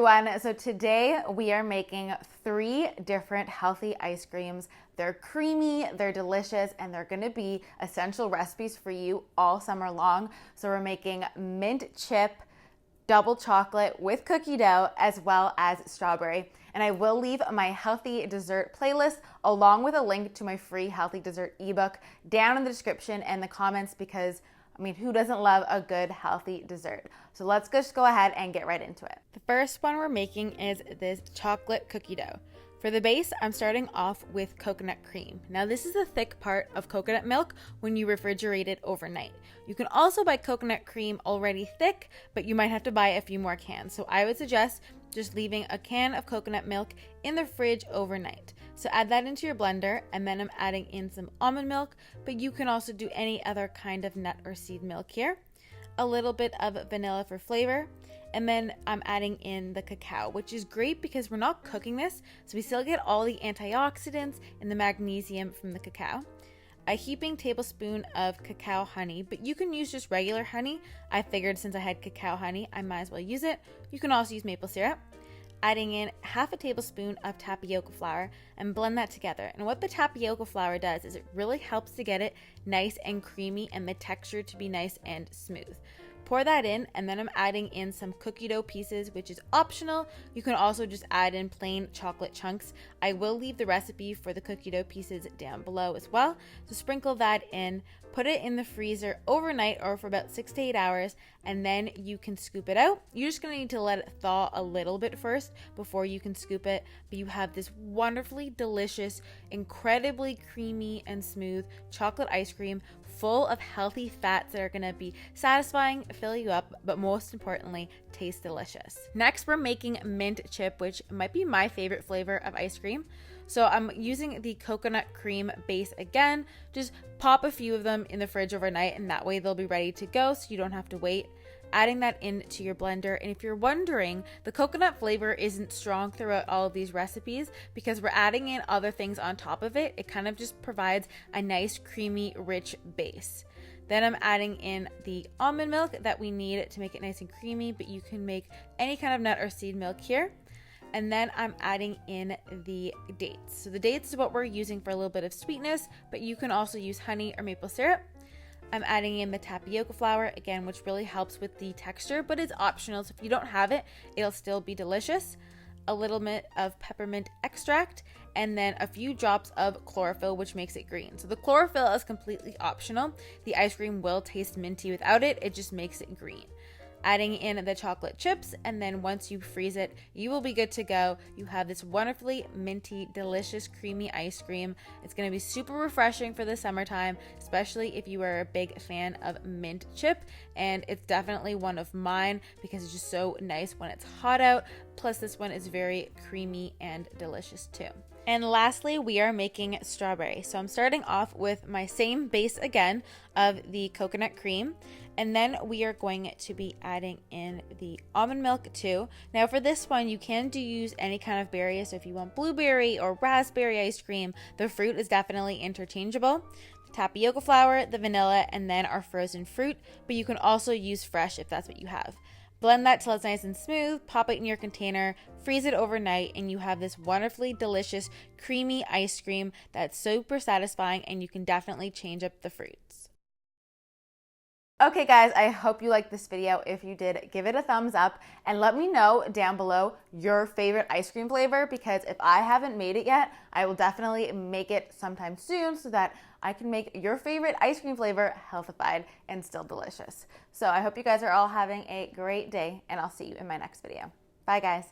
everyone. So today we are making 3 different healthy ice creams. They're creamy, they're delicious, and they're gonna be essential recipes for you all summer long. So we're making mint chip, double chocolate with cookie dough, as well as strawberry. And I will leave my healthy dessert playlist along with a link to my free healthy dessert ebook down in the description and the comments because who doesn't love a good healthy dessert? So let's just go ahead and get right into it. The first one we're making is this chocolate cookie dough. For the base, I'm starting off with coconut cream. Now this is the thick part of coconut milk when you refrigerate it overnight. You can also buy coconut cream already thick, but you might have to buy a few more cans. So I would suggest just leaving a can of coconut milk in the fridge overnight. So add that into your blender, and then I'm adding in some almond milk, but you can also do any other kind of nut or seed milk here. A little bit of vanilla for flavor, and then I'm adding in the cacao, which is great because we're not cooking this, so we still get all the antioxidants and the magnesium from the cacao. A heaping tablespoon of cacao honey, but you can use just regular honey. I figured since I had cacao honey, I might as well use it. You can also use maple syrup. Adding in half a tablespoon of tapioca flour and blend that together. And what the tapioca flour does is it really helps to get it nice and creamy and the texture to be nice and smooth. Pour that in, and then I'm adding in some cookie dough pieces, which is optional. You can also just add in plain chocolate chunks. I will leave the recipe for the cookie dough pieces down below as well. So sprinkle that in, put it in the freezer overnight or for about 6 to 8 hours, and then you can scoop it out. You're just gonna need to let it thaw a little bit first before you can scoop it, but you have this wonderfully delicious, incredibly creamy and smooth chocolate ice cream full of healthy fats that are gonna be satisfying, fill you up, but most importantly, taste delicious. Next, we're making mint chip, which might be my favorite flavor of ice cream. So I'm using the coconut cream base again. Just pop a few of them in the fridge overnight, and that way they'll be ready to go so you don't have to wait. Adding that into your blender. And if you're wondering, the coconut flavor isn't strong throughout all of these recipes because we're adding in other things on top of it. It kind of just provides a nice, creamy, rich base. Then I'm adding in the almond milk that we need to make it nice and creamy, but you can make any kind of nut or seed milk here. And then I'm adding in the dates. So the dates is what we're using for a little bit of sweetness, but you can also use honey or maple syrup. I'm adding in the tapioca flour, again, which really helps with the texture, but it's optional. So if you don't have it, it'll still be delicious. A little bit of peppermint extract, and then a few drops of chlorophyll, which makes it green. So the chlorophyll is completely optional. The ice cream will taste minty without it. It just makes it green. Adding in the chocolate chips, and then once you freeze it, you will be good to go. You have this wonderfully minty, delicious, creamy ice cream. It's gonna be super refreshing for the summertime, especially if you are a big fan of mint chip, and it's definitely one of mine because it's just so nice when it's hot out. Plus this one is very creamy and delicious too. And lastly, we are making strawberry. So I'm starting off with my same base again of the coconut cream. And then we are going to be adding in the almond milk too. Now for this one, you can use any kind of berry. So if you want blueberry or raspberry ice cream, the fruit is definitely interchangeable. The tapioca flour, the vanilla, and then our frozen fruit. But you can also use fresh if that's what you have. Blend that till it's nice and smooth, pop it in your container, freeze it overnight, and you have this wonderfully delicious, creamy ice cream that's super satisfying, and you can definitely change up the fruits. Okay guys, I hope you liked this video. If you did, give it a thumbs up and let me know down below your favorite ice cream flavor, because if I haven't made it yet, I will definitely make it sometime soon so that I can make your favorite ice cream flavor healthified and still delicious. So I hope you guys are all having a great day, and I'll see you in my next video. Bye guys.